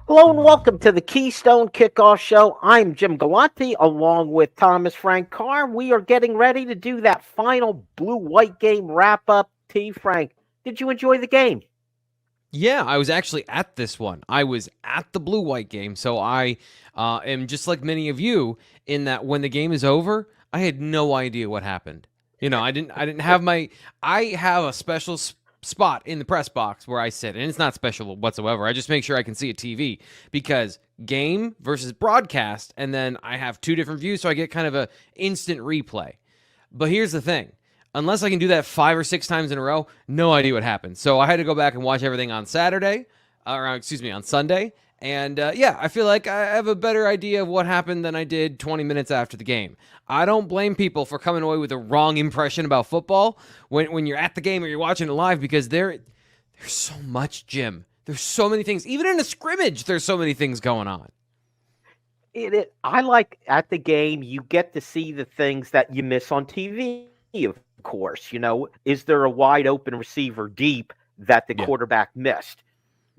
Hello and welcome to the Keystone Kickoff Show. I'm Jim Galante along with Thomas Frank Carr. We are getting ready to do that final blue-white game wrap-up. T. Frank, did you enjoy the game? Yeah, I was actually at this one. I was at the blue-white game, so I am just like many of you in that when the game is over, I had no idea what happened. I didn't have my. I have a special spot in the press box where I sit, and it's not special whatsoever. I just make sure I can see a TV because game versus broadcast, and then I have two different views, so I get kind of a instant replay. But here's the thing. Unless I can do that 5 or 6 times in a row, no idea what happened. So I had to go back and watch everything on Saturday, on Sunday. And I feel like I have a better idea of what happened than I did 20 minutes after the game. I don't blame people for coming away with a wrong impression about football when you're at the game or you're watching it live because there's so much, Jim. There's so many things. Even in a scrimmage, there's so many things going on. I like at the game, you get to see the things that you miss on TV, of course. Is there a wide open receiver deep that the Yeah. quarterback missed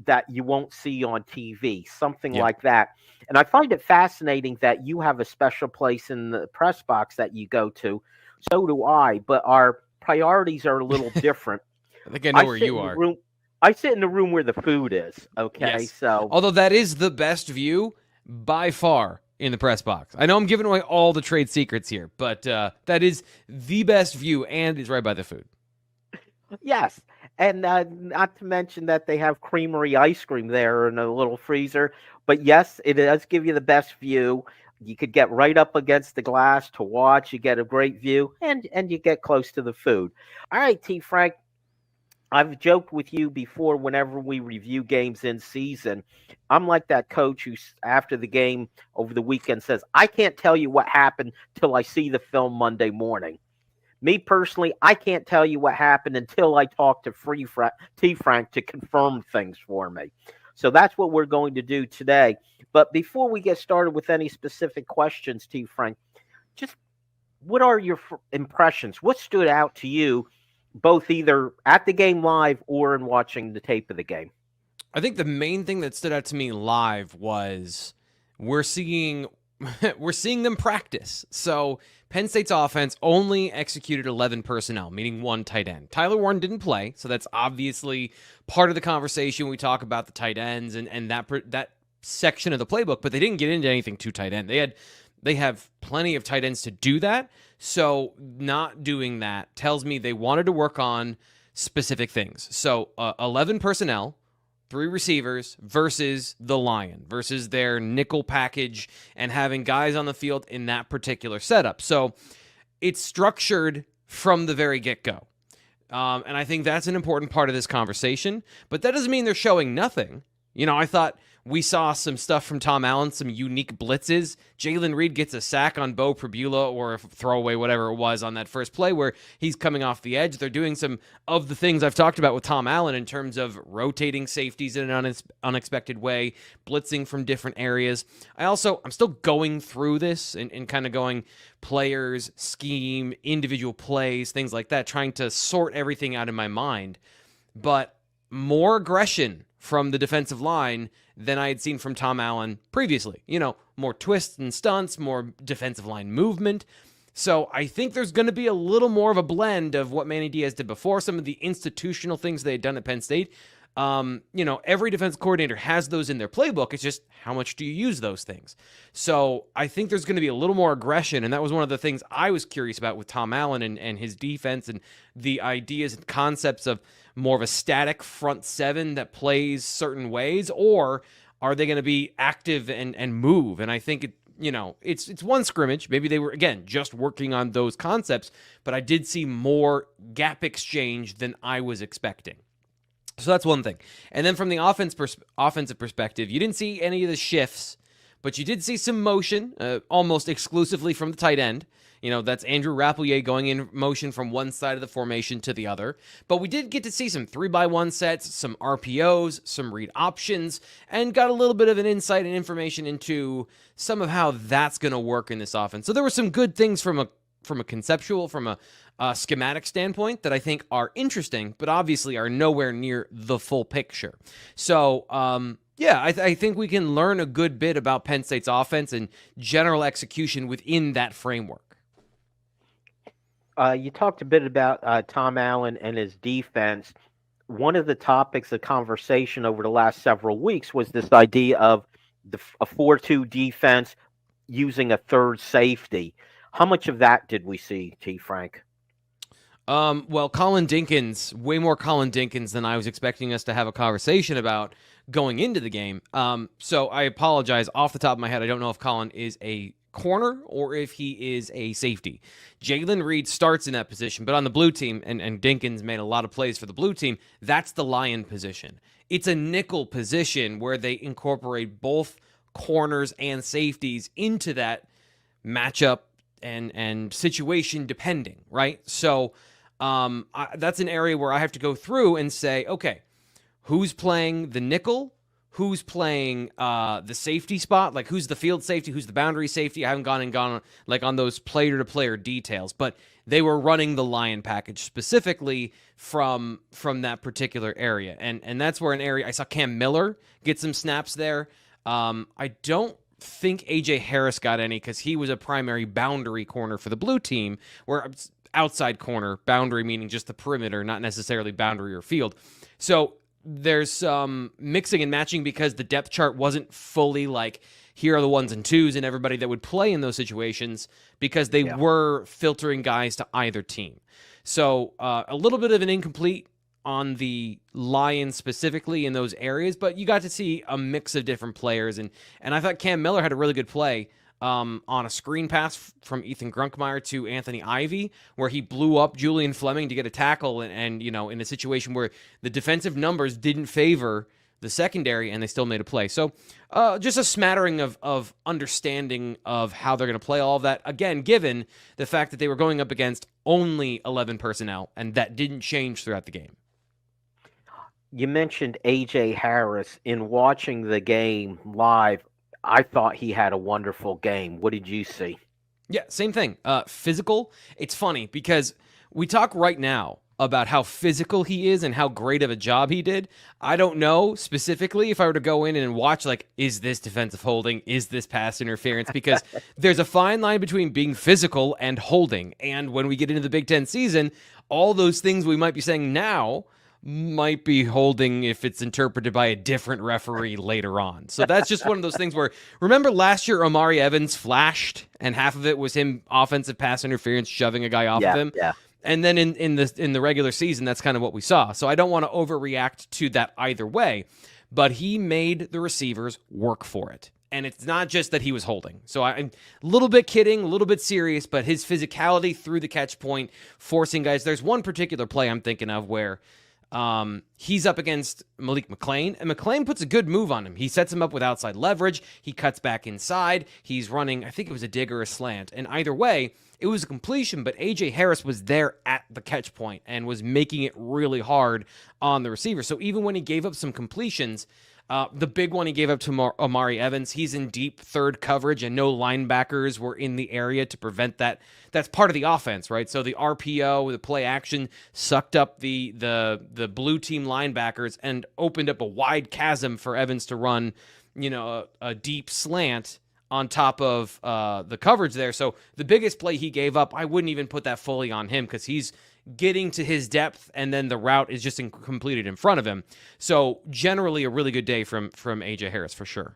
that you won't see on TV? Something Yeah. like that. And I find it fascinating that you have a special place in the press box that you go to. So do I, but our priorities are a little different. I think I know where sit you in the are. room. I sit in the room where the food is. Okay, Yes. so Although that is the best view by far in the press box. I know I'm giving away all the trade secrets here, but that is the best view and it's right by the food. yes, and not to mention that they have creamery ice cream there in a little freezer. But yes, it does give you the best view. You could get right up against the glass to watch. You get a great view, and you get close to the food. All right, T. Frank. I've joked with you before whenever we review games in season. I'm like that coach who, after the game over the weekend, says, I can't tell you what happened till I see the film Monday morning. Me personally, I can't tell you what happened until I talk to T. Frank to confirm things for me. So that's what we're going to do today. But before we get started with any specific questions, T. Frank, just what are your impressions? What stood out to you, both either at the game live or in watching the tape of the game? I think the main thing that stood out to me live was we're seeing we're seeing them practice. So Penn State's offense only executed 11 personnel, meaning one tight end. Tyler Warren didn't play, so that's obviously part of the conversation when we talk about the tight ends and that section of the playbook, but they didn't get into anything too tight end. They have plenty of tight ends to do that. So not doing that tells me they wanted to work on specific things. So 11 personnel, 3 receivers versus the Lion, versus their nickel package and having guys on the field in that particular setup. So it's structured from the very get-go. And I think that's an important part of this conversation. But that doesn't mean they're showing nothing. I thought we saw some stuff from Tom Allen, some unique blitzes. Jalen Reed gets a sack on Bo Prabula or a throwaway, whatever it was, on that first play where he's coming off the edge. They're doing some of the things I've talked about with Tom Allen in terms of rotating safeties in an unexpected way, blitzing from different areas. I'm still going through this and kind of going players, scheme, individual plays, things like that, trying to sort everything out in my mind. But more aggression from the defensive line than I had seen from Tom Allen previously. More twists and stunts, more defensive line movement. So I think there's going to be a little more of a blend of what Manny Diaz did before, some of the institutional things they had done at Penn State. Every defense coordinator has those in their playbook. It's just how much do you use those things? So I think there's going to be a little more aggression, and that was one of the things I was curious about with Tom Allen and his defense and the ideas and concepts of more of a static front seven that plays certain ways, or are they going to be active and move? And I think it's one scrimmage. Maybe they were, again, just working on those concepts, but I did see more gap exchange than I was expecting. So that's one thing. And then from the offensive perspective, you didn't see any of the shifts, but you did see some motion, almost exclusively from the tight end. That's Andrew Rappleyea going in motion from one side of the formation to the other. But we did get to see some 3x1 sets, some RPOs, some read options, and got a little bit of an insight and information into some of how that's going to work in this offense. So there were some good things from a conceptual, from a schematic standpoint that I think are interesting, but obviously are nowhere near the full picture. So Yeah, I think we can learn a good bit about Penn State's offense and general execution within that framework. You talked a bit about Tom Allen and his defense. One of the topics of conversation over the last several weeks was this idea of a 4-2 defense using a third safety. How much of that did we see, T. Frank? Well, Colin Dinkins, way more Colin Dinkins than I was expecting us to have a conversation about going into the game. So I apologize. Off the top of my head, I don't know if Colin is a corner or if he is a safety. Jalen Reed starts in that position, but on the blue team, and Dinkins made a lot of plays for the blue team, that's the Lion position. It's a nickel position where they incorporate both corners and safeties into that matchup and situation depending, right? So that's an area where I have to go through and say, okay, who's playing the nickel? Who's playing the safety spot? Like, who's the field safety? Who's the boundary safety? I haven't gone like on those player-to-player details, but they were running the Lion package specifically from that particular area, and that's where an area I saw Cam Miller get some snaps there. I don't think AJ Harris got any because he was a primary boundary corner for the blue team, where outside corner, boundary meaning just the perimeter, not necessarily boundary or field. So there's some mixing and matching because the depth chart wasn't fully like, here are the ones and twos and everybody that would play in those situations, because they were filtering guys to either team. So a little bit of an incomplete on the Lions specifically in those areas, but you got to see a mix of different players. And I thought Cam Miller had a really good play on a screen pass from Ethan Grunkmeyer to Anthony Ivy, where he blew up Julian Fleming to get a tackle, and you know, in a situation where the defensive numbers didn't favor the secondary, and they still made a play. So just a smattering of understanding of how they're going to play all of that. Again, given the fact that they were going up against only 11 personnel, and that didn't change throughout the game. You mentioned AJ Harris. In watching the game live, I thought he had a wonderful game. What did you see? Yeah, same thing. Physical. It's funny because we talk right now about how physical he is and how great of a job he did. I don't know specifically if I were to go in and watch, like, is this defensive holding? Is this pass interference? Because there's a fine line between being physical and holding. And when we get into the Big Ten season, all those things we might be saying now might be holding if it's interpreted by a different referee later on. So that's just one of those things where, remember last year Omari Evans flashed and half of it was him offensive pass interference shoving a guy off of him. Yeah. And then in the regular season, that's kind of what we saw. So I don't want to overreact to that either way, but he made the receivers work for it. And it's not just that he was holding. So I'm a little bit kidding, a little bit serious, but his physicality through the catch point, forcing guys. There's one particular play I'm thinking of where he's up against Malik McClain, and McClain puts a good move on him. He sets him up with outside leverage. He cuts back inside. He's running, I think it was a dig or a slant. And either way, it was a completion, but AJ Harris was there at the catch point and was making it really hard on the receiver. So even when he gave up some completions, the big one he gave up to Omari Evans, he's in deep third coverage and no linebackers were in the area to prevent that. That's part of the offense, right? So the RPO, the play action, sucked up the blue team linebackers and opened up a wide chasm for Evans to run, you know, a deep slant on top of the coverage there. So the biggest play he gave up, I wouldn't even put that fully on him because he's getting to his depth, and then the route is just completed in front of him. So generally a really good day from AJ Harris for sure.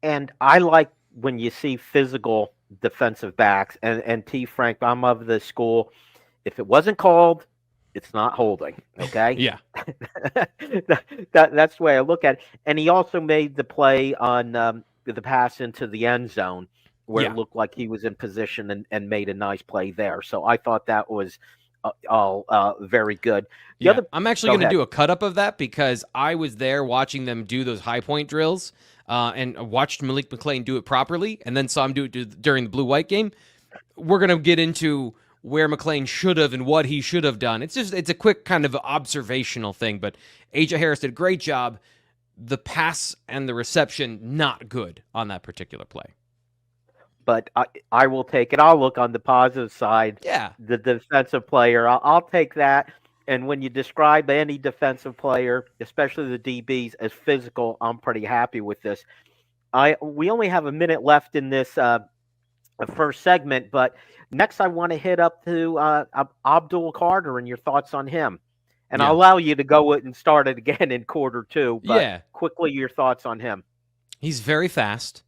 And I like when you see physical defensive backs, and T. Frank, I'm of the school, if it wasn't called, it's not holding, okay? Yeah. That's the way I look at it. And he also made the play on the pass into the end zone, where it looked like he was in position and made a nice play there. So I thought that was all very good. I'm actually going to do a cut-up of that because I was there watching them do those high-point drills and watched Malik McClain do it properly and then saw him do it during the blue-white game. We're going to get into where McClain should have and what he should have done. It's a quick kind of observational thing, but AJ Harris did a great job. The pass and the reception, not good on that particular play. But I will take it. I'll look on the positive side. Yeah. The defensive player, I'll take that. And when you describe any defensive player, especially the DBs, as physical, I'm pretty happy with this. We only have a minute left in this first segment, but next I want to hit up to Abdul Carter and your thoughts on him. And I'll Yeah. allow you to go and start it again in quarter two, but Yeah. quickly your thoughts on him. He's very fast.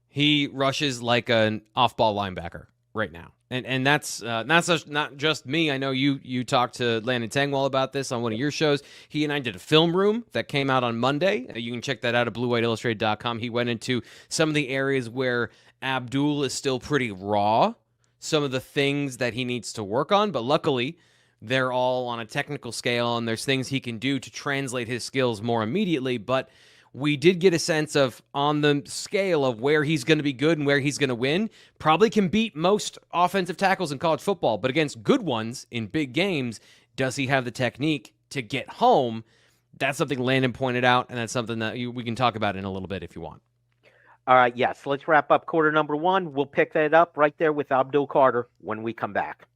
He rushes like an off-ball linebacker right now. And that's not just me. I know you talked to Landon Tangwall about this on one of your shows. He and I did a film room that came out on Monday. You can check that out at bluewhiteillustrated.com. He went into some of the areas where Abdul is still pretty raw, some of the things that he needs to work on, but luckily they're all on a technical scale and there's things he can do to translate his skills more immediately. But we did get a sense of, on the scale of where he's going to be good and where he's going to win, probably can beat most offensive tackles in college football. But against good ones in big games, does he have the technique to get home? That's something Landon pointed out, and that's something that we can talk about in a little bit if you want. All right, yes. Let's wrap up quarter number one. We'll pick that up right there with Abdul Carter when we come back.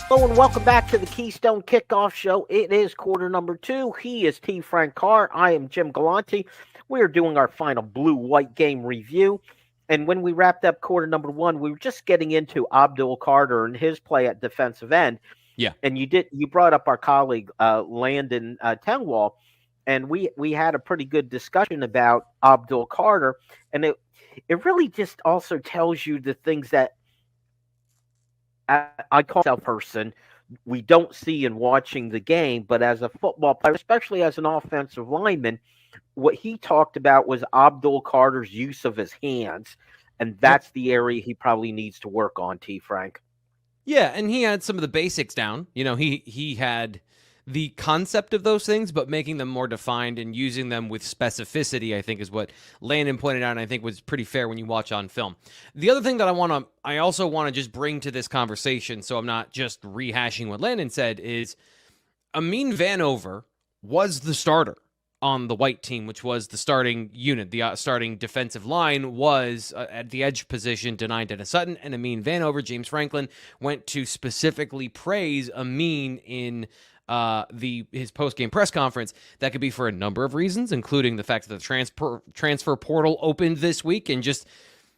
Hello and welcome back to the Keystone Kickoff Show. It is quarter number two. He is T. Frank Carr. I am Jim Galante. We are doing our final blue-white game review. And when we wrapped up quarter number one, we were just getting into Abdul Carter and his play at defensive end. Yeah. And you brought up our colleague Landon Tangwall, and we had a pretty good discussion about Abdul Carter. And it really just also tells you the things that I call myself a person we don't see in watching the game, but as a football player, especially as an offensive lineman, what he talked about was Abdul Carter's use of his hands, and that's the area he probably needs to work on, T. Frank. Yeah, and he had some of the basics down. You know, he had the concept of those things, but making them more defined and using them with specificity, I think, is what Landon pointed out, and I think was pretty fair when you watch on film. The other thing that I also want to just bring to this conversation, so I'm not just rehashing what Landon said, is Amin Vanover was the starter on the white team, which was the starting unit. The starting defensive line was at the edge position, denied Dennis Sutton, and Amin Vanover. James Franklin went to specifically praise Amin in his post-game press conference. That could be for a number of reasons, including the fact that the transfer portal opened this week and just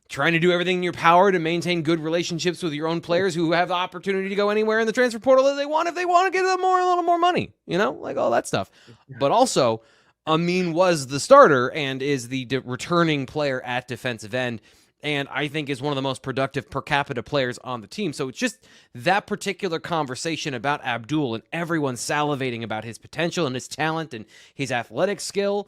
trying to do everything in your power to maintain good relationships with your own players who have the opportunity to go anywhere in the transfer portal that they want if they want to get them a little more money, like all that stuff. But also, Amin was the starter and is the returning player at defensive end, and I think is one of the most productive per capita players on the team. So it's just that particular conversation about Abdul and everyone salivating about his potential and his talent and his athletic skill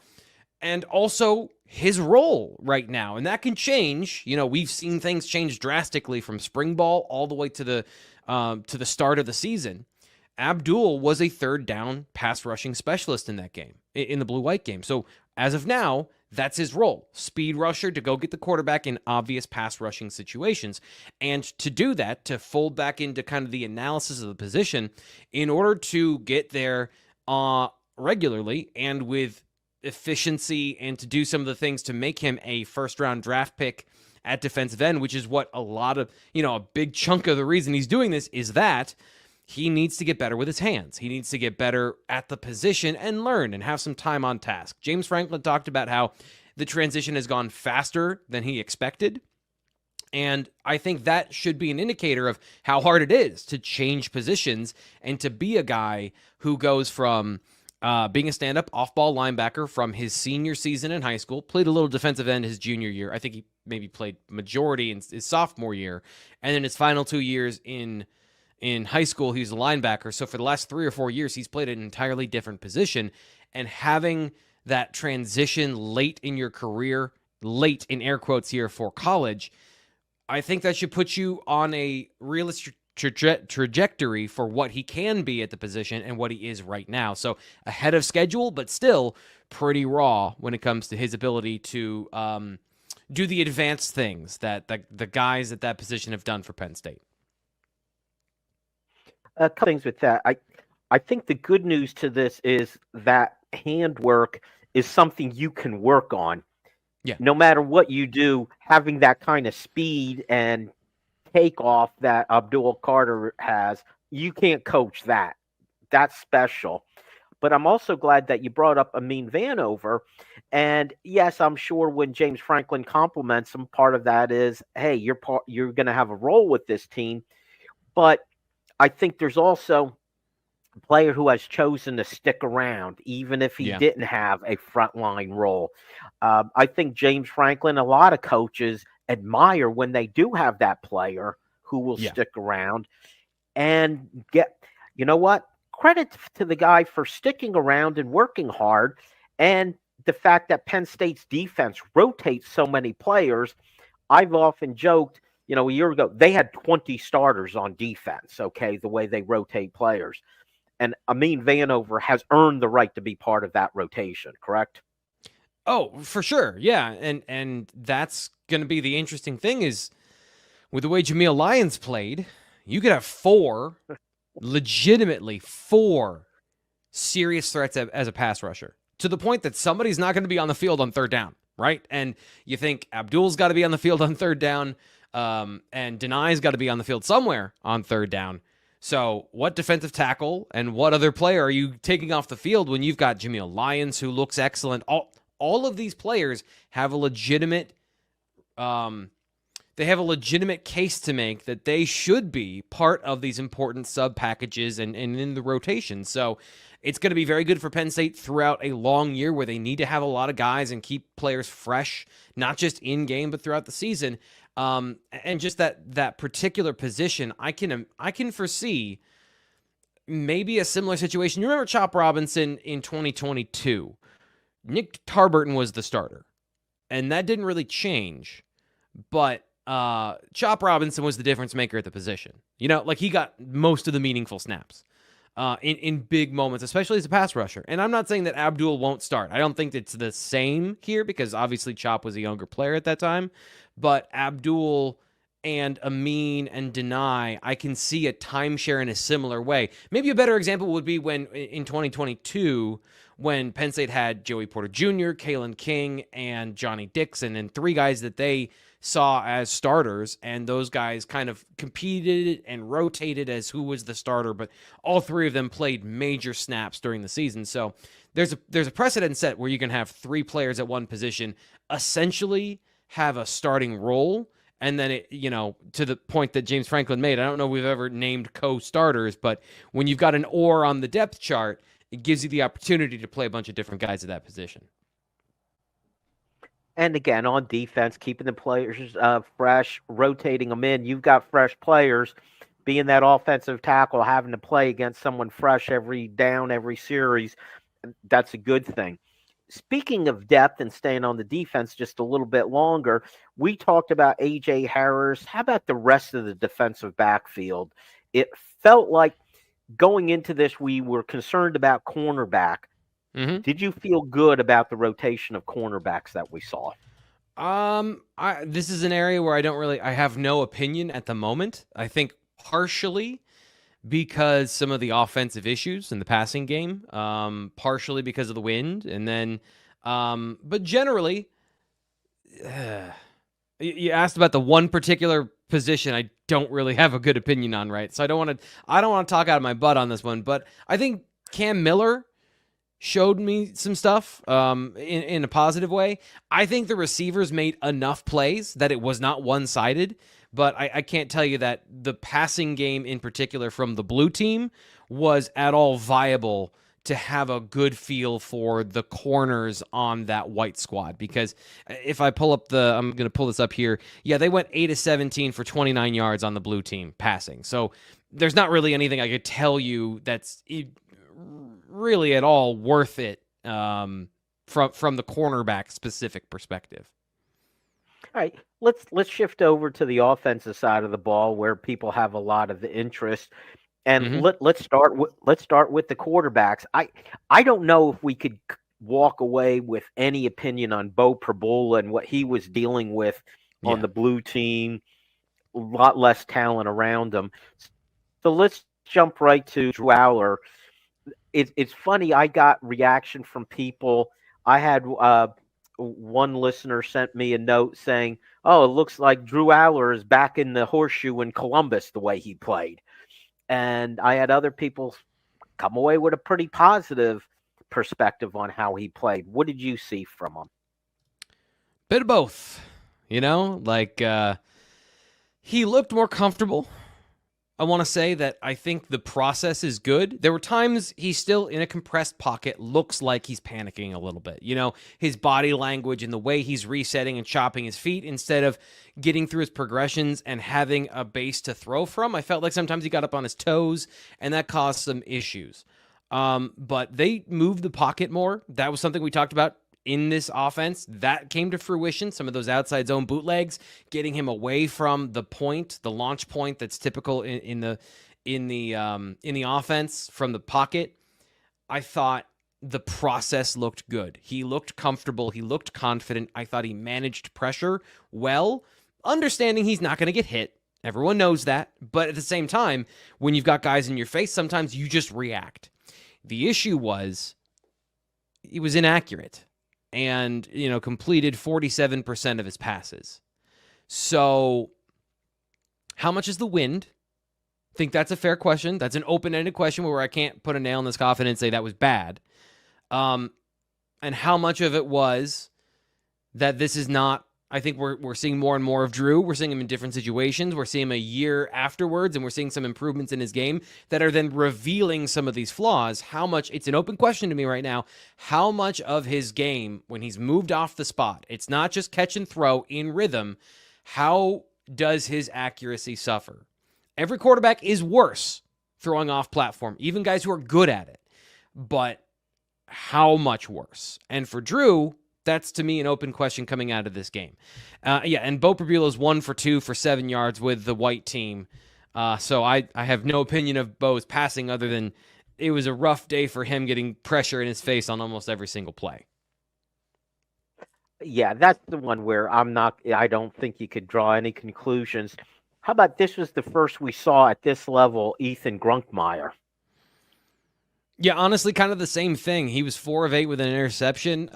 and also his role right now. And that can change. We've seen things change drastically from spring ball all the way to the start of the season. Abdul was a third down pass rushing specialist in that game, in the blue-white game. So as of now, that's his role. Speed rusher to go get the quarterback in obvious pass rushing situations. And to do that, to fold back into kind of the analysis of the position in order to get there regularly and with efficiency and to do some of the things to make him a first-round draft pick at defensive end, which is what a big chunk of the reason he's doing this is that he needs to get better with his hands. He needs to get better at the position and learn and have some time on task. James Franklin talked about how the transition has gone faster than he expected. And I think that should be an indicator of how hard it is to change positions and to be a guy who goes from being a stand-up off-ball linebacker from his senior season in high school, played a little defensive end his junior year. I think he maybe played majority in his sophomore year. And then his final 2 years in high school, he was a linebacker. So for the last 3 or 4 years, he's played an entirely different position. And having that transition late in your career, late in air quotes here for college, I think that should put you on a realistic trajectory for what he can be at the position and what he is right now. So ahead of schedule, but still pretty raw when it comes to his ability to do the advanced things that the guys at that position have done for Penn State. A couple things with that. I think the good news to this is that handwork is something you can work on. Yeah. No matter what you do, having that kind of speed and takeoff that Abdul Carter has, you can't coach that. That's special. But I'm also glad that you brought up Amin Vanover. And yes, I'm sure when James Franklin compliments him, part of that is, hey, you're going to have a role with this team. But I think there's also a player who has chosen to stick around, even if he Yeah. didn't have a frontline role. I think James Franklin, a lot of coaches admire when they do have that player who will Yeah. stick around and get, you know what? Credit to the guy for sticking around and working hard. And the fact that Penn State's defense rotates so many players. I've often joked, a year ago, they had 20 starters on defense, okay, the way they rotate players. And Amin Vanover has earned the right to be part of that rotation, correct? Oh, for sure. Yeah. And that's going to be the interesting thing is with the way Jameel Lyons played, you could have legitimately four serious threats as a pass rusher to the point that somebody's not going to be on the field on third down, right? And you think Abdul's got to be on the field on third down, and Denai's got to be on the field somewhere on third down. So what defensive tackle and what other player are you taking off the field when you've got Jameel Lyons, who looks excellent? All of these players have a legitimate case to make that they should be part of these important sub packages and in the rotation. So it's going to be very good for Penn State throughout a long year where they need to have a lot of guys and keep players fresh, not just in game, but throughout the season. And just that particular position, I can foresee maybe a similar situation. You remember Chop Robinson in 2022? Nick Tarburton was the starter, and that didn't really change. But Chop Robinson was the difference maker at the position. Like he got most of the meaningful snaps in big moments, especially as a pass rusher. And I'm not saying that Abdul won't start. I don't think it's the same here because obviously Chop was a younger player at that time. But Abdul and Amin and Denai, I can see a timeshare in a similar way. Maybe a better example would be when in 2022, when Penn State had Joey Porter Jr., Kalen King, and Johnny Dixon, and three guys that they saw as starters, and those guys kind of competed and rotated as who was the starter, but all three of them played major snaps during the season. So there's a precedent set where you can have three players at one position essentially have a starting role. And then, to the point that James Franklin made, I don't know if we've ever named co-starters, but when you've got an or on the depth chart, it gives you the opportunity to play a bunch of different guys at that position. And again, on defense, keeping the players fresh, rotating them in. You've got fresh players. Being that offensive tackle, having to play against someone fresh every down, every series, that's a good thing. Speaking of depth and staying on the defense just a little bit longer, we talked about A.J. Harris. How about the rest of the defensive backfield? It felt like going into this, we were concerned about cornerback. Mm-hmm. Did you feel good about the rotation of cornerbacks that we saw? This is an area where I have no opinion at the moment. I think partially because some of the offensive issues in the passing game, partially because of the wind, and then, but generally, you asked about the one particular position I don't really have a good opinion on, right? So I don't want to talk out of my butt on this one, but I think Cam Miller showed me some stuff in a positive way. I think the receivers made enough plays that it was not one-sided, but I can't tell you that the passing game in particular from the blue team was at all viable to have a good feel for the corners on that white squad. Because if I pull up I'm going to pull this up here. Yeah, they went 8 of 17 for 29 yards on the blue team passing. So there's not really anything I could tell you that's really at all worth it from the cornerback specific perspective. All right, let's shift over to the offensive side of the ball where people have a lot of interest, and let's start with the quarterbacks. I don't know if we could walk away with any opinion on Bo Prabula and what he was dealing with on the blue team. A lot less talent around him. So let's jump right to Drew Aller. It's funny. I got reaction from people. I had one listener sent me a note saying, "Oh, it looks like Drew Aller is back in the horseshoe in Columbus the way he played." And I had other people come away with a pretty positive perspective on how he played. What did you see from him? Bit of both, he looked more comfortable. I want to say that I think the process is good. There were times he's still in a compressed pocket, looks like he's panicking a little bit. His body language and the way he's resetting and chopping his feet instead of getting through his progressions and having a base to throw from. I felt like sometimes he got up on his toes, and that caused some issues. But they moved the pocket more. That was something we talked about in this offense. That came to fruition. Some of those outside zone bootlegs, getting him away from the launch point that's typical in the offense from the pocket. I thought the process looked good. He looked comfortable. He looked confident. I thought he managed pressure well, understanding he's not going to get hit. Everyone knows that. But at the same time, when you've got guys in your face, sometimes you just react. The issue was he was inaccurate and, completed 47% of his passes. So how much is the wind? I think that's a fair question. That's an open-ended question where I can't put a nail in this coffin and say that was bad. And how much of it was that this is not, I think we're seeing more and more of Drew. We're seeing him in different situations. We're seeing him a year afterwards, and we're seeing some improvements in his game that are then revealing some of these flaws. How much, it's an open question to me right now, how much of his game, when he's moved off the spot, it's not just catch and throw in rhythm, how does his accuracy suffer? Every quarterback is worse throwing off platform, even guys who are good at it. But how much worse? And for Drew, that's, to me, an open question coming out of this game. And Bo Prabula's 1 for 2 for 7 yards with the white team. So I have no opinion of Bo's passing other than it was a rough day for him getting pressure in his face on almost every single play. Yeah, that's the one where I don't think you could draw any conclusions. How about this was the first we saw at this level, Ethan Grunkmeyer? Yeah, honestly, kind of the same thing. He was 4 of 8 with an interception.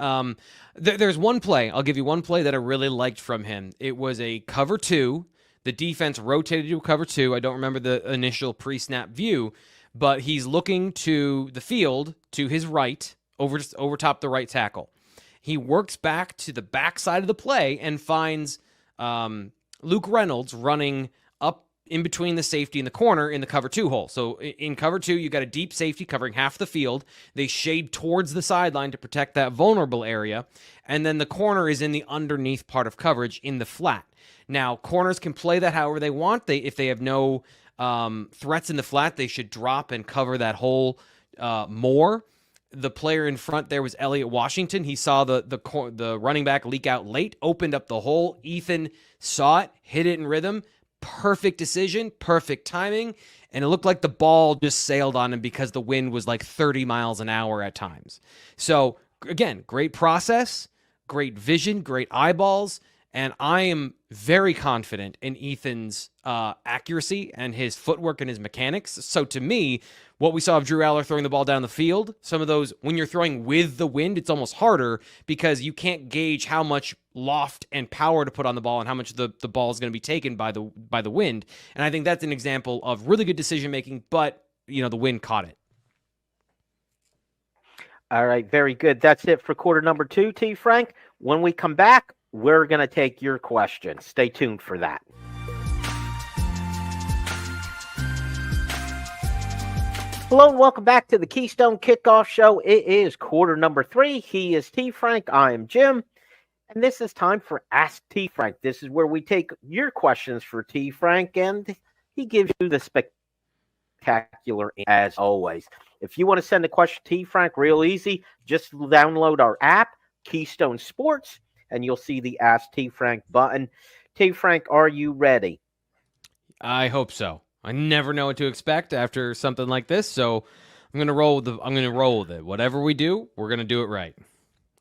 There's one play. I'll give you one play that I really liked from him. It was a cover 2. The defense rotated to a cover 2. I don't remember the initial pre-snap view, but he's looking to the field to his right, over top the right tackle. He works back to the backside of the play and finds Luke Reynolds running up in between the safety and the corner in the cover 2 hole. So in cover 2, you got a deep safety covering half the field. They shade towards the sideline to protect that vulnerable area. And then the corner is in the underneath part of coverage in the flat. Now, corners can play that however they want. If they have no threats in the flat, they should drop and cover that hole more. The player in front there was Elliott Washington. He saw the running back leak out late, opened up the hole. Ethan saw it, hit it in rhythm. Perfect decision, perfect timing, and it looked like the ball just sailed on him because the wind was like 30 miles an hour at times. So, again, great process, great vision, great eyeballs, and I am very confident in Ethan's accuracy and his footwork and his mechanics. So, to me, what we saw of Drew Aller throwing the ball down the field, some of those, when you're throwing with the wind, it's almost harder because you can't gauge how much loft and power to put on the ball and how much the ball is going to be taken by the wind. And I think that's an example of really good decision making, but the wind caught it. All right, very good. That's it for quarter number 2, T. Frank. When we come back, we're going to take your questions. Stay tuned for that. Hello and welcome back to the Keystone Kickoff Show. It is quarter number 3. He is T. Frank. I am Jim. And this is time for Ask T. Frank. This is where we take your questions for T. Frank, and he gives you the spectacular as always. If you want to send a question to T. Frank, real easy. Just download our app, Keystone Sports, and you'll see the Ask T. Frank button. T. Frank, are you ready? I hope so. I never know what to expect after something like this, so I'm going to roll with it. Whatever we do, we're going to do it right,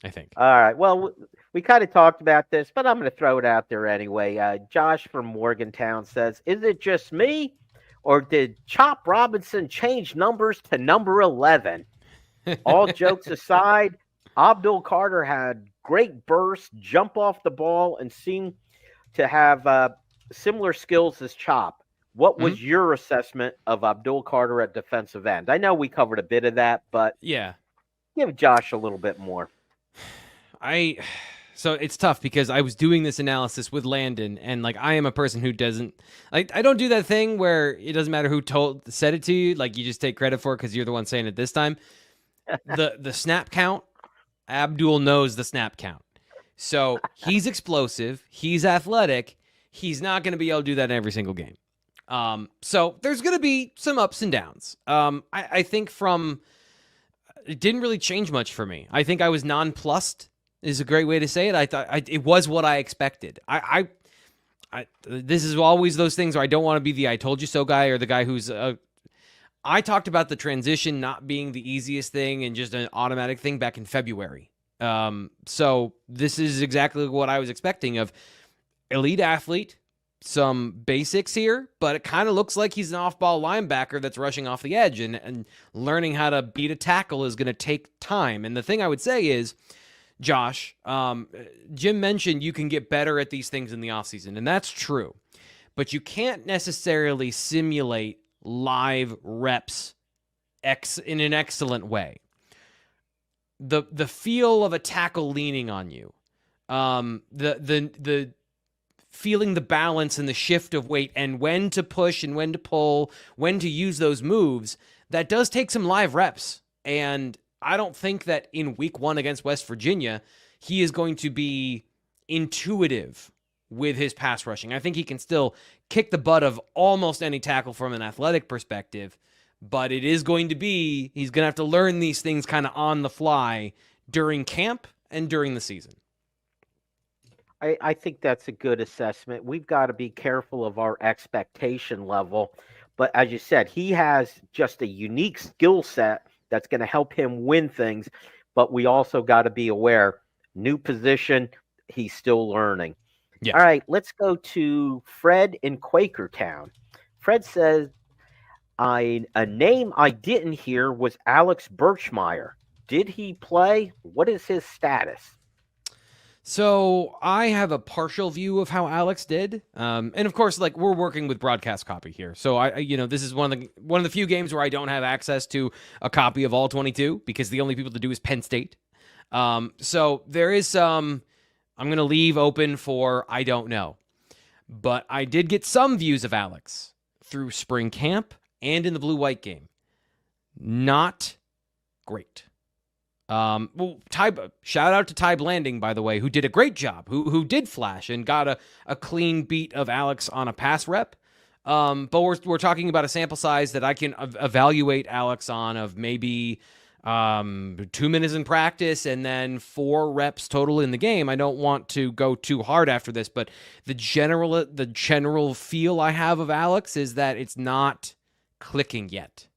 I think. All right. Well, we kind of talked about this, but I'm going to throw it out there anyway. Josh from Morgantown says, is it just me, or did Chop Robinson change numbers to number 11? All jokes aside, Abdul Carter had great burst, jump off the ball, and seem to have similar skills as Chop. What Mhm. was your assessment of Abdul Carter at defensive end? I know we covered a bit of that, but Yeah. give Josh a little bit more. So it's tough because I was doing this analysis with Landon, and like I am a person who doesn't like I don't do that thing where it doesn't matter who said it to you, like you just take credit for it because you're the one saying it this time. The snap count, Abdul knows the snap count. So he's explosive, he's athletic, he's not going to be able to do that in every single game. So there's going to be some ups and downs. I think it didn't really change much for me. I think I was nonplussed is a great way to say it. I thought it was what I expected. This is always those things where I don't want to be the "I told you so" guy or the guy who's. I talked about the transition not being the easiest thing and just an automatic thing back in February. So this is exactly what I was expecting of elite athlete, some basics here, but it kind of looks like he's an off-ball linebacker that's rushing off the edge, and learning how to beat a tackle is going to take time. And the thing I would say is, Josh, Jim mentioned you can get better at these things in the offseason, and that's true. But you can't necessarily simulate live reps in an excellent way. The feel of a tackle leaning on you, the feeling the balance and the shift of weight and when to push and when to pull, when to use those moves, that does take some live reps. And I don't think that in week 1 against West Virginia, he is going to be intuitive with his pass rushing. I think he can still kick the butt of almost any tackle from an athletic perspective, but he's going to have to learn these things kind of on the fly during camp and during the season. I think that's a good assessment. We've got to be careful of our expectation level. But as you said, he has just a unique skill set that's going to help him win things. But we also got to be aware, new position, he's still learning. Yeah. All right, let's go to Fred in Quakertown. Fred says, a name I didn't hear was Alex Birchmeier. Did he play? What is his status? So I have a partial view of how Alex did, and of course, like we're working with broadcast copy here. So this is one of the few games where I don't have access to a copy of all 22 because the only people to do is Penn State. So there is some. I'm going to leave open for I don't know, but I did get some views of Alex through spring camp and in the blue-white game. Not great. Shout out to Ty Blanding, by the way, who did a great job, who did flash and got a clean beat of Alex on a pass rep. But we're talking about a sample size that I can evaluate Alex on of maybe 2 minutes in practice and then 4 reps total in the game. I don't want to go too hard after this, but the general feel I have of Alex is that it's not clicking yet.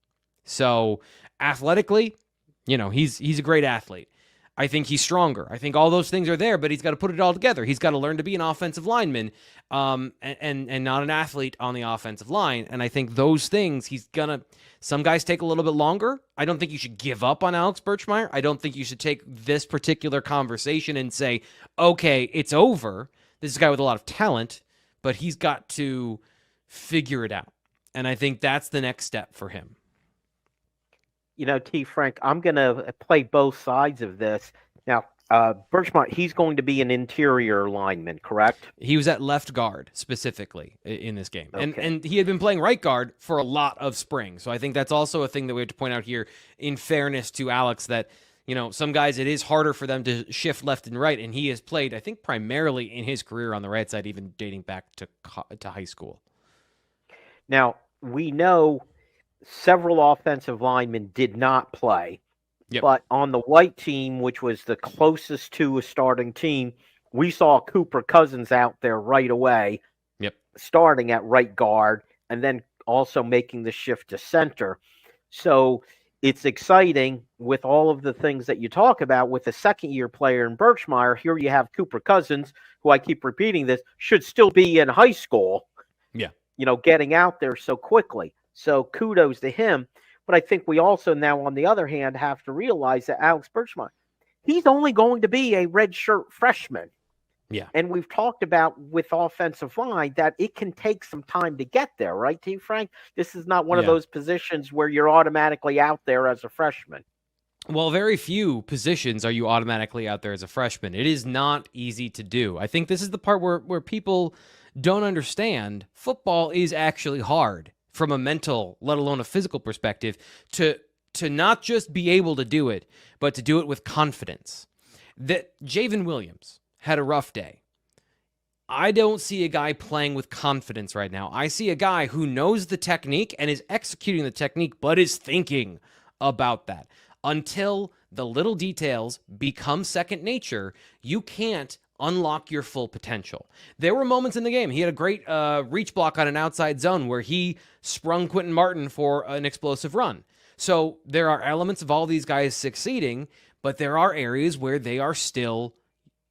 So athletically, he's a great athlete. I think he's stronger. I think all those things are there, but he's got to put it all together. He's got to learn to be an offensive lineman, and not an athlete on the offensive line. And I think those things some guys take a little bit longer. I don't think you should give up on Alex Birchmeier. I don't think you should take this particular conversation and say, okay, it's over. This is a guy with a lot of talent, but he's got to figure it out. And I think that's the next step for him. T. Frank, I'm going to play both sides of this. Now, Birchmeier, he's going to be an interior lineman, correct? He was at left guard specifically in this game. Okay. And he had been playing right guard for a lot of spring. So I think that's also a thing that we have to point out here in fairness to Alex that, some guys, it is harder for them to shift left and right. And he has played, I think, primarily in his career on the right side, even dating back to high school. Now, we know several offensive linemen did not play. Yep. But on the white team, which was the closest to a starting team, we saw Cooper Cousins out there right away, starting at right guard, and then also making the shift to center. So it's exciting with all of the things that you talk about with a second-year player in Birchmeier. Here you have Cooper Cousins, who I keep repeating this, should still be in high school, getting out there so quickly. So kudos to him. But I think we also now, on the other hand, have to realize that Alex Birchmeier, he's only going to be a redshirt freshman. Yeah. And we've talked about with offensive line that it can take some time to get there, right, T. Frank? This is not one of Yeah. those positions where you're automatically out there as a freshman. Well, very few positions are you automatically out there as a freshman. It is not easy to do. I think this is the part where people don't understand. Football is actually hard from a mental, let alone a physical perspective, to not just be able to do it, but to do it with confidence. That Javen Williams had a rough day. I don't see a guy playing with confidence right now. I see a guy who knows the technique and is executing the technique, but is thinking about that. Until the little details become second nature, you can't unlock your full potential. There were moments in the game. He had a great reach block on an outside zone where he sprung Quentin Martin for an explosive run. So there are elements of all these guys succeeding, but there are areas where they are still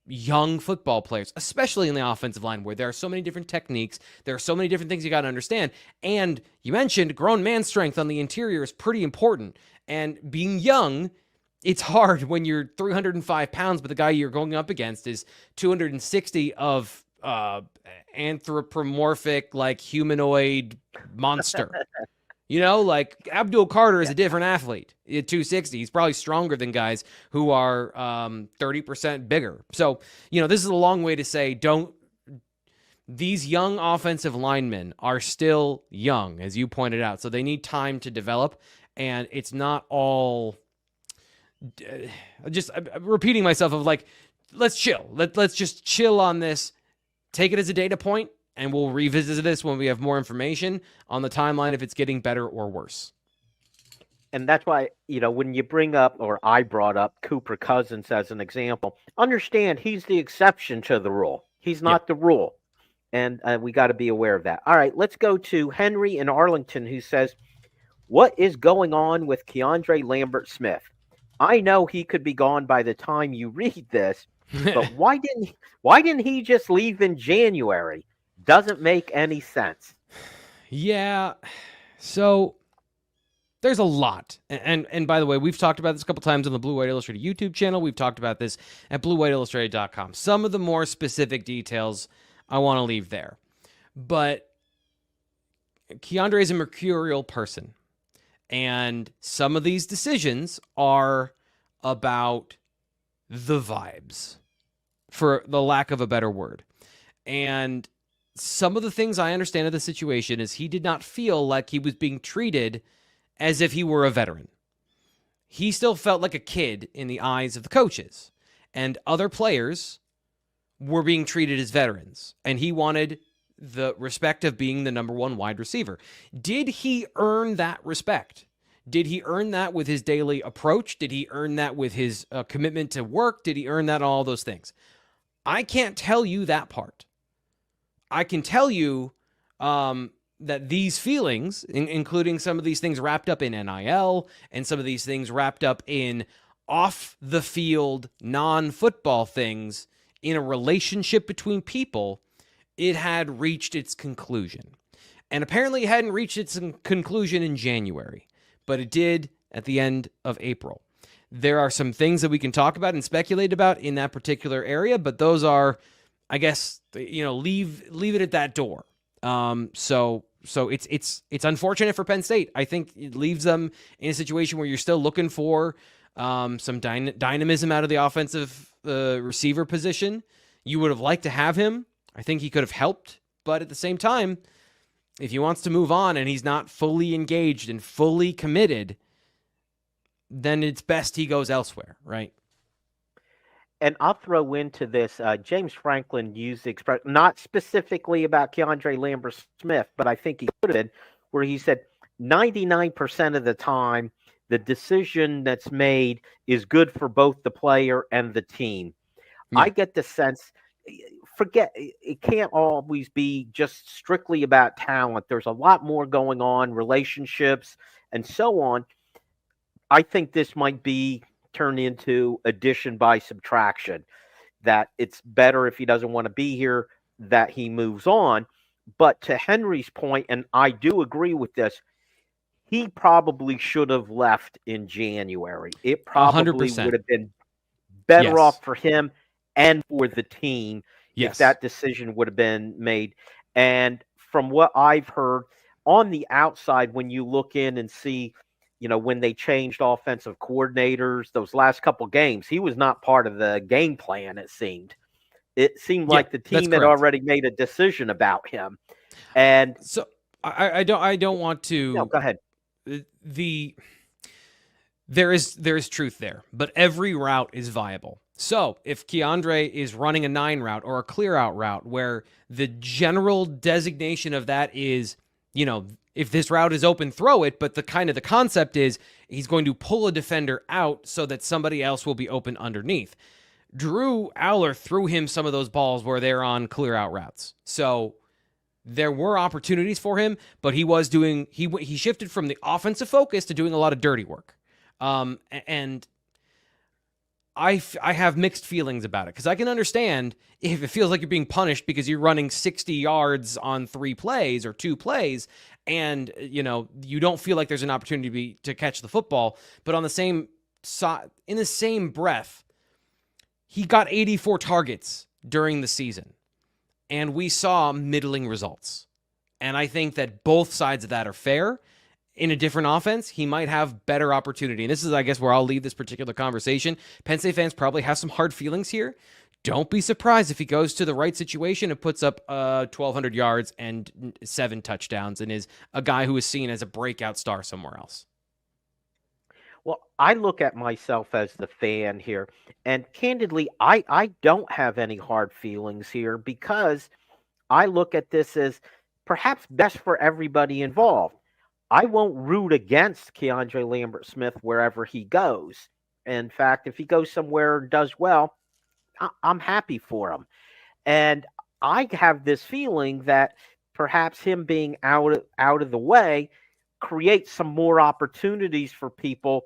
young football players, especially in the offensive line, where there are so many different techniques. There are so many different things you got to understand. And you mentioned grown man strength on the interior is pretty important. And being young, it's hard when you're 305 pounds, but the guy you're going up against is 260 of anthropomorphic, like humanoid monster. Like Abdul Carter is a different athlete at 260. He's probably stronger than guys who are 30% bigger. So, this is a long way to say these young offensive linemen are still young, as you pointed out. So they need time to develop, and it's not all just repeating myself of like, let's chill. Let's just chill on this. Take it as a data point. And we'll revisit this when we have more information on the timeline if it's getting better or worse. And that's why, when you bring up, or I brought up Cooper Cousins as an example, understand he's the exception to the rule. He's not the rule. And we got to be aware of that. All right, let's go to Henry in Arlington, who says, what is going on with Keandre Lambert-Smith? I know he could be gone by the time you read this, but why didn't he just leave in January? Doesn't make any sense. Yeah. So there's a lot. And by the way, we've talked about this a couple times on the Blue White Illustrated YouTube channel. We've talked about this at bluewhiteillustrated.com. Some of the more specific details I want to leave there. But Keandre is a mercurial person. And some of these decisions are about the vibes, for the lack of a better word. And some of the things I understand of the situation is he did not feel like he was being treated as if he were a veteran. He still felt like a kid in the eyes of the coaches, and other players were being treated as veterans, and he wanted the respect of being the number one wide receiver. Did he earn that respect? Did he earn that with his daily approach? Did he earn that with his commitment to work? Did he earn that, all those things? I can't tell you that part. I can tell you that these feelings, including some of these things wrapped up in NIL and some of these things wrapped up in off-the-field, non-football things in a relationship between people, it had reached its conclusion. And apparently it hadn't reached its conclusion in January, but it did at the end of April. There are some things that we can talk about and speculate about in that particular area, but those are, I guess, leave it at that door. So it's unfortunate for Penn State. I think it leaves them in a situation where you're still looking for some dynamism out of the offensive receiver position. You would have liked to have him. I think he could have helped, but at the same time, if he wants to move on and he's not fully engaged and fully committed, then it's best he goes elsewhere, right? And I'll throw into this, James Franklin used the expression, not specifically about Keandre Lambert-Smith, but I think he could have been, where he said 99% of the time, the decision that's made is good for both the player and the team. Yeah. I get the sense, forget, it can't always be just strictly about talent. There's a lot more going on, relationships, and so on. I think this might be turned into addition by subtraction, that it's better if he doesn't want to be here, that he moves on. But to Henry's point, and I do agree with this, he probably should have left in January. It probably 100%. Would have been better Yes. off for him and for the team if Yes. that decision would have been made. And from what I've heard on the outside, when you look in and see, when they changed offensive coordinators, those last couple games, he was not part of the game plan, it seemed. It seemed Yeah, like the that's team had correct. already made a decision about him. And So I don't want no, to go ahead. There is truth there, but every route is viable. So if Keandre is running a 9 route or a clear out route where the general designation of that is, if this route is open, throw it, but the concept is he's going to pull a defender out so that somebody else will be open underneath. Drew Aller threw him some of those balls where they're on clear out routes. So there were opportunities for him, but he shifted from the offensive focus to doing a lot of dirty work. And I have mixed feelings about it because I can understand if it feels like you're being punished because you're running 60 yards on 3 plays or 2 plays and you don't feel like there's an opportunity to catch the football, but on the same side, in the same breath, he got 84 targets during the season and we saw middling results. And I think that both sides of that are fair. In a different offense, he might have better opportunity. And this is, I guess, where I'll leave this particular conversation. Penn State fans probably have some hard feelings here. Don't be surprised if he goes to the right situation and puts up 1,200 yards and 7 touchdowns and is a guy who is seen as a breakout star somewhere else. Well, I look at myself as the fan here, and candidly, I don't have any hard feelings here because I look at this as perhaps best for everybody involved. I won't root against Keandre Lambert-Smith wherever he goes. In fact, if he goes somewhere and does well, I'm happy for him. And I have this feeling that perhaps him being out of the way creates some more opportunities for people.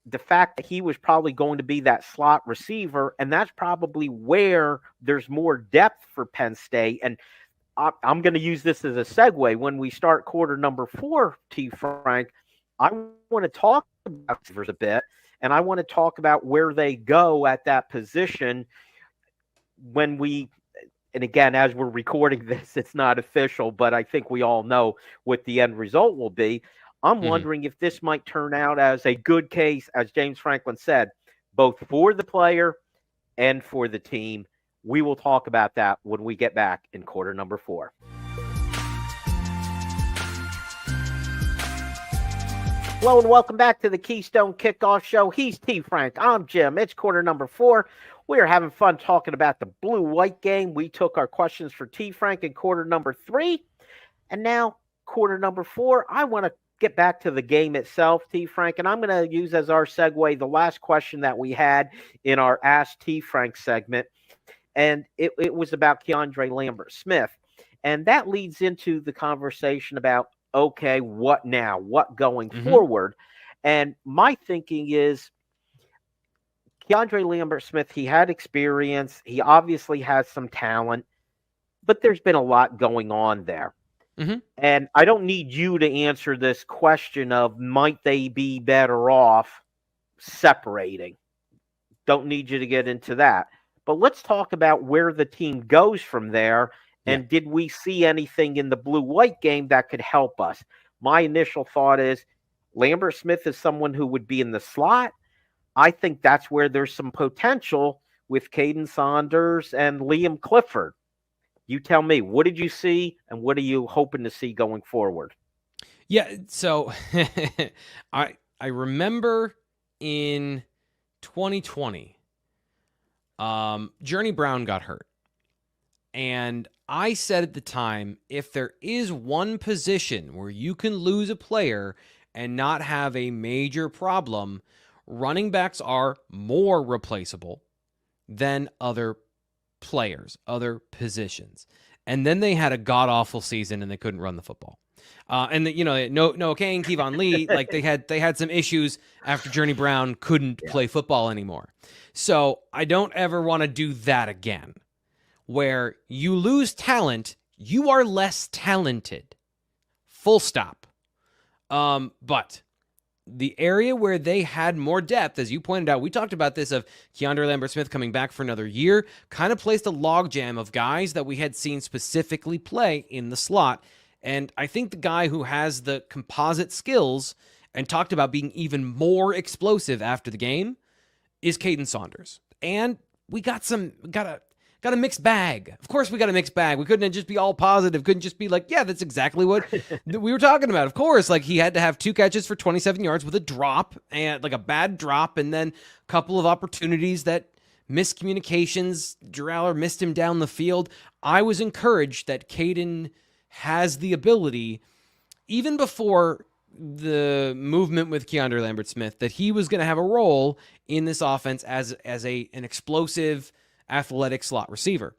The fact that he was probably going to be that slot receiver, and that's probably where there's more depth for Penn State. And I'm going to use this as a segue. When we start quarter number 4, T. Frank, I want to talk about receivers a bit, and I want to talk about where they go at that position when and again, as we're recording this, it's not official, but I think we all know what the end result will be. I'm wondering if this might turn out as a good case, as James Franklin said, both for the player and for the team. We will talk about that when we get back in quarter number 4. Hello and welcome back to the Keystone Kickoff Show. He's T. Frank. I'm Jim. It's quarter number 4. We are having fun talking about the blue-white game. We took our questions for T. Frank in quarter number 3. And now, quarter number 4, I want to get back to the game itself, T. Frank. And I'm going to use as our segue the last question that we had in our Ask T. Frank segment. And it was about Keandre Lambert-Smith. And that leads into the conversation about, okay, what now? What going forward? And my thinking is Keandre Lambert-Smith, he had experience. He obviously has some talent. But there's been a lot going on there. And I don't need you to answer this question of might they be better off separating. Don't need you to get into that. But let's talk about where the team goes from there. And did we see anything in the blue-white game that could help us? My initial thought is Lambert-Smith is someone who would be in the slot. I think that's where there's some potential with Caden Saunders and Liam Clifford. You tell me, what did you see and what are you hoping to see going forward? Yeah, so I remember in 2020, Journey Brown got hurt. And I said at the time, if there is one position where you can lose a player and not have a major problem, running backs are more replaceable than other players, other positions. And then they had a god-awful season and they couldn't run the football. And Noah Kane, Kevon Lee, like they had some issues after Journey Brown couldn't play football anymore. So I don't ever want to do that again. Where you lose talent, you are less talented. Full stop. But the area where they had more depth, as you pointed out, we talked about this of Keandre Lambert-Smith coming back for another year, kind of placed a logjam of guys that we had seen specifically play in the slot. And I think the guy who has the composite skills and talked about being even more explosive after the game is Caden Saunders. And we got a mixed bag. Of course we got a mixed bag. We couldn't just be all positive. Couldn't just be like, yeah, that's exactly what we were talking about. Of course, like he had to have 2 catches for 27 yards with a drop and like a bad drop and then a couple of opportunities that miscommunications. Duraller missed him down the field. I was encouraged that Caden has the ability, even before the movement with Keandre Lambert-Smith, that he was going to have a role in this offense as an explosive, athletic slot receiver.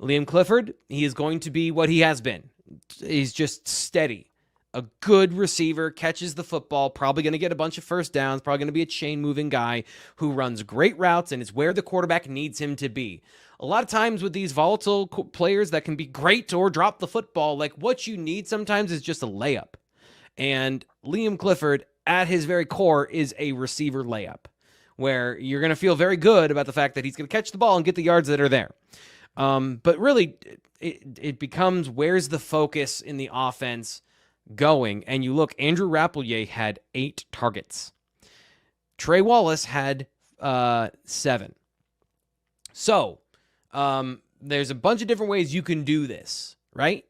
Liam Clifford, he is going to be what he has been. He's just steady. A good receiver, catches the football, probably going to get a bunch of first downs, probably going to be a chain-moving guy who runs great routes and is where the quarterback needs him to be. A lot of times with these volatile players that can be great or drop the football, like what you need sometimes is just a layup. And Liam Clifford, at his very core, is a receiver layup, where you're going to feel very good about the fact that he's going to catch the ball and get the yards that are there. But really, it becomes, where's the focus in the offense going? And you look, Andrew Rappelier had 8 targets. Trey Wallace had 7. So there's a bunch of different ways you can do this, right?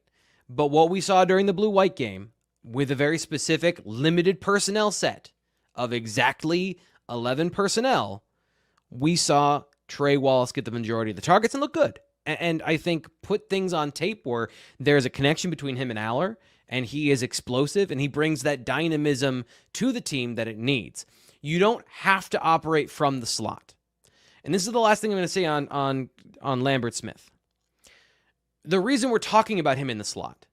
But what we saw during the blue-white game, with a very specific, limited personnel set of exactly 11 personnel, we saw Trey Wallace get the majority of the targets and look good. And I think put things on tape where there's a connection between him and Aller, and he is explosive, and he brings that dynamism to the team that it needs. You don't have to operate from the slot. And this is the last thing I'm going to say on Lambert-Smith. The reason we're talking about him in the slot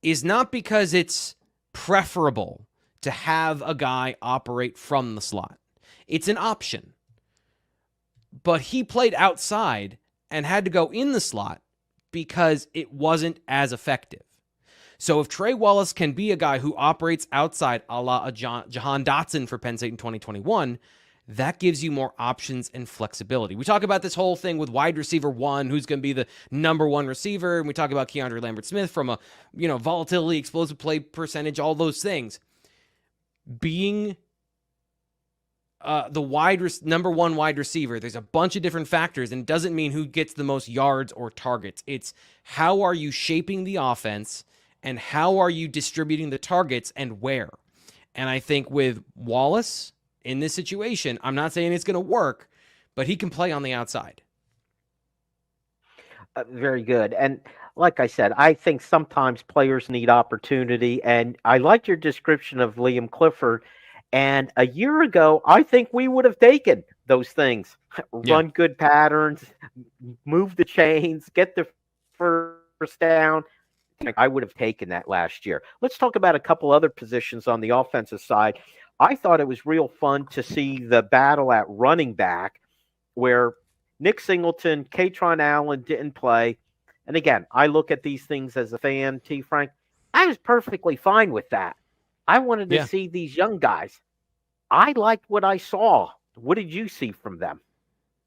is not because it's preferable to have a guy operate from the slot. It's an option. But he played outside and had to go in the slot because it wasn't as effective. So if Trey Wallace can be a guy who operates outside, a la Jahan Dotson for Penn State in 2021, that gives you more options and flexibility. We talk about this whole thing with wide receiver 1, who's going to be the number 1 receiver, and we talk about Keandre Lambert-Smith from a, volatility, explosive play percentage, all those things. Being the number 1 wide receiver, there's a bunch of different factors, and it doesn't mean who gets the most yards or targets. It's how are you shaping the offense, and how are you distributing the targets, and where. And I think with Wallace, in this situation, I'm not saying it's going to work, but he can play on the outside. Very good. And like I said, I think sometimes players need opportunity. And I like your description of Liam Clifford. And a year ago, I think we would have taken those things. Run good patterns, move the chains, get the first down. I would have taken that last year. Let's talk about a couple other positions on the offensive side. I thought it was real fun to see the battle at running back where Nick Singleton, Katron Allen didn't play. And again, I look at these things as a fan, T. Frank. I was perfectly fine with that. I wanted to see these young guys. I liked what I saw. What did you see from them?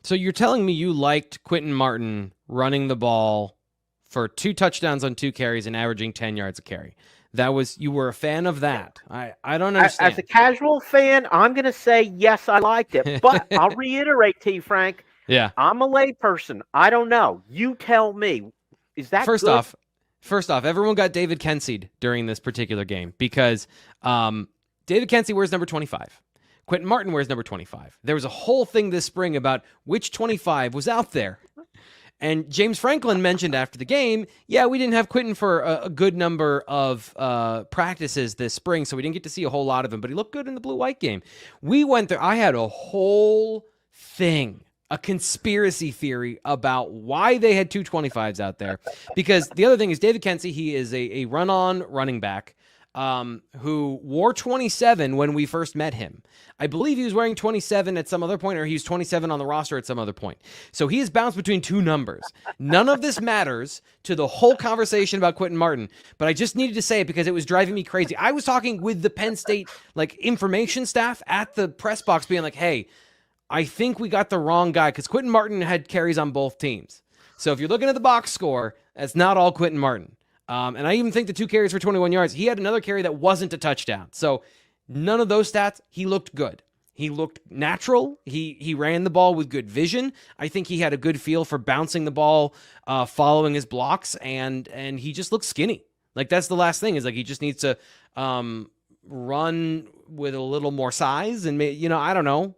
So you're telling me you liked Quentin Martin running the ball for 2 touchdowns on 2 carries and averaging 10 yards a carry. You were a fan of that. I don't understand. As a casual fan, I'm going to say, yes, I liked it. But I'll reiterate, T. Frank. Yeah. I'm a layperson. I don't know. You tell me. Is that First good? First off, everyone got David Kense'd during this particular game because David Kensey wears number 25. Quentin Martin wears number 25. There was a whole thing this spring about which 25 was out there. And James Franklin mentioned after the game, we didn't have Quentin for a good number of practices this spring, so we didn't get to see a whole lot of him, but he looked good in the blue-white game. We went there. I had a whole thing, a conspiracy theory about why they had 2 25s out there. Because the other thing is David Kensey, he is a run-on running back. who wore 27 when we first met him. I believe he was wearing 27 at some other point, or he was 27 on the roster at some other point. So he has bounced between two numbers. None of this matters to the whole conversation about Quentin Martin, but I just needed to say it because it was driving me crazy. I was talking with the Penn State information staff at the press box being like, hey, I think we got the wrong guy because Quentin Martin had carries on both teams. So if you're looking at the box score, that's not all Quentin Martin. And I even think the 2 carries for 21 yards, he had another carry that wasn't a touchdown. So none of those stats, he looked good. He looked natural. He ran the ball with good vision. I think he had a good feel for bouncing the ball, following his blocks, and he just looked skinny. That's the last thing is he just needs to run with a little more size, and I don't know.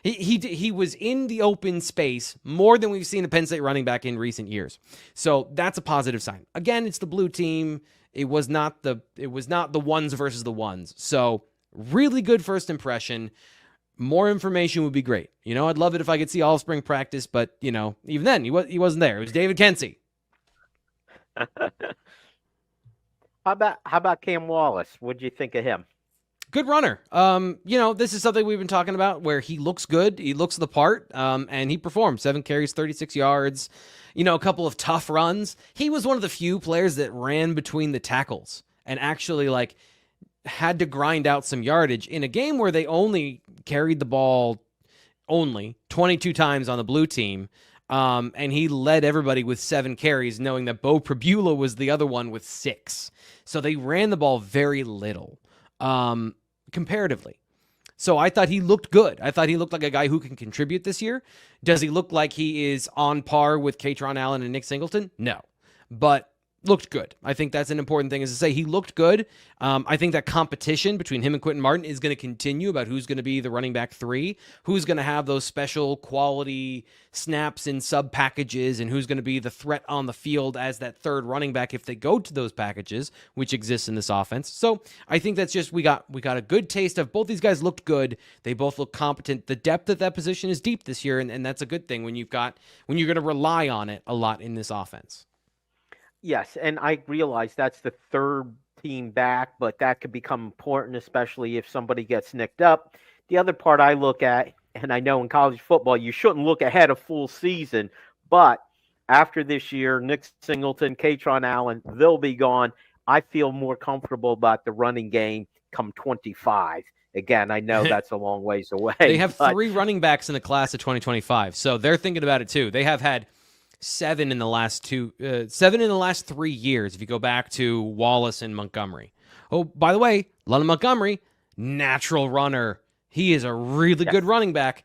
He was in the open space more than we've seen a Penn State running back in recent years. So that's a positive sign. Again, it's the blue team. It was not the ones versus the ones. So really good first impression. More information would be great. I'd love it if I could see all spring practice, but even then he wasn't there. It was David Kensey. How about Cam Wallace? What'd you think of him? Good runner. This is something we've been talking about where he looks good. He looks the part, and he performed. 7 carries, 36 yards, a couple of tough runs. He was one of the few players that ran between the tackles and actually had to grind out some yardage in a game where they only carried the ball 22 times on the blue team. And he led everybody with 7 carries, knowing that Bo Prabula was the other one with 6. So they ran the ball very little, comparatively. So I thought he looked good. I thought he looked like a guy who can contribute this year. Does he look like he is on par with Katron Allen and Nick Singleton? No. But looked good. I think that's an important thing is to say he looked good. I think that competition between him and Quentin Martin is going to continue about who's going to be the running back 3, who's going to have those special quality snaps in sub packages, and who's going to be the threat on the field as that third running back if they go to those packages, which exists in this offense. So I think that's just we got a good taste of both these guys looked good. They both look competent. The depth at that position is deep this year, and that's a good thing when you're going to rely on it a lot in this offense. Yes, and I realize that's the third team back, but that could become important, especially if somebody gets nicked up. The other part I look at, and I know in college football you shouldn't look ahead a full season, but after this year, Nick Singleton, Katron Allen, they'll be gone. I feel more comfortable about the running game come 25. Again, I know that's a long ways away. They have 3 running backs in the class of 2025, so they're thinking about it too. They have had 7 in the last 3 years, if you go back to Wallace and Montgomery. Oh, by the way, London Montgomery, natural runner. He is a really good running back,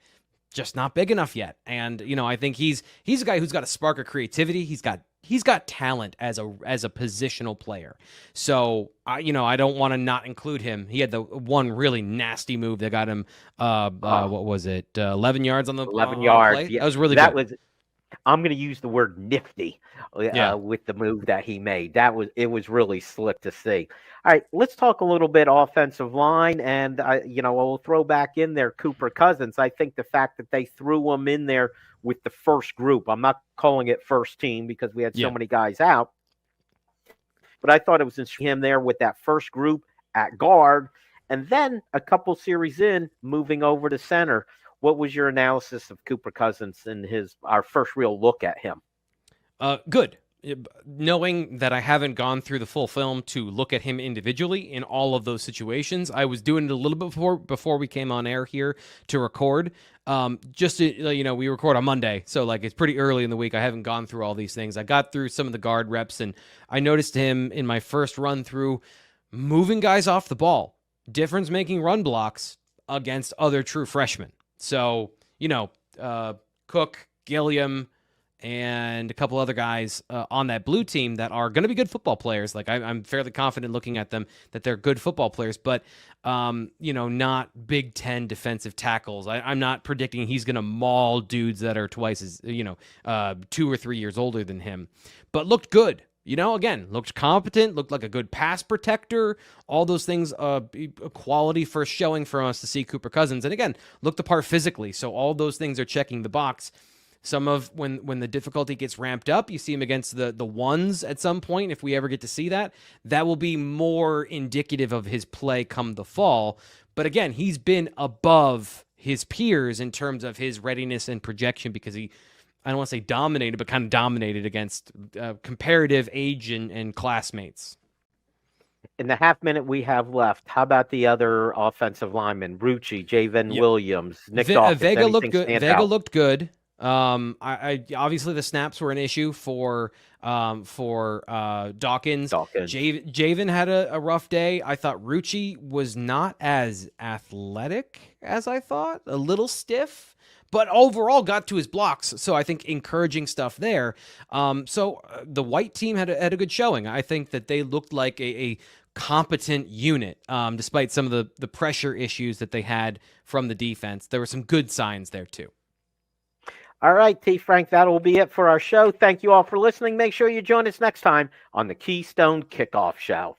just not big enough yet. And, I think he's a guy who's got a spark of creativity. He's got talent as a positional player. So, I don't want to not include him. He had the one really nasty move that got him, what was it, 11 yards on the 11 yards. Play? Yeah. That was really good. I'm going to use the word nifty with the move that he made. It was really slick to see. All right, let's talk a little bit offensive line, and we'll throw back in there Cooper Cousins. I think the fact that they threw him in there with the first group, I'm not calling it first team because we had so many guys out, but I thought it was interesting him there with that first group at guard, and then a couple series in, moving over to center. What was your analysis of Cooper Cousins and our first real look at him? Good. Knowing that I haven't gone through the full film to look at him individually in all of those situations, I was doing it a little bit before we came on air here to record. We record on Monday, so it's pretty early in the week. I haven't gone through all these things. I got through some of the guard reps, and I noticed him in my first run through moving guys off the ball, difference-making run blocks against other true freshmen. So, Cook, Gilliam, and a couple other guys on that blue team that are going to be good football players. I'm fairly confident looking at them that they're good football players, but, not Big Ten defensive tackles. I'm not predicting he's going to maul dudes that are twice as, 2 or 3 years older than him, but looked good. Again, looked competent, looked like a good pass protector, all those things, a quality first showing for us to see Cooper Cousins. And again, looked the part physically. So all those things are checking the box. Some of when the difficulty gets ramped up, you see him against the ones at some point. If we ever get to see that, that will be more indicative of his play come the fall. But again, he's been above his peers in terms of his readiness and projection because he, I don't want to say dominated, but kind of dominated against comparative age and classmates. In the half minute we have left, how about the other offensive linemen? Rucci, Javen Williams, Nick Dawkins. Vega looked good. Vega out? looked good. I obviously the snaps were an issue for Dawkins. Javen had a rough day. I thought Rucci was not as athletic as I thought, a little stiff, but overall got to his blocks. So I think encouraging stuff there. So the white team had a good showing. I think that they looked like a competent unit, despite some of the pressure issues that they had from the defense. There were some good signs there too. All right, T. Frank, that will be it for our show. Thank you all for listening. Make sure you join us next time on the Keystone Kickoff Show.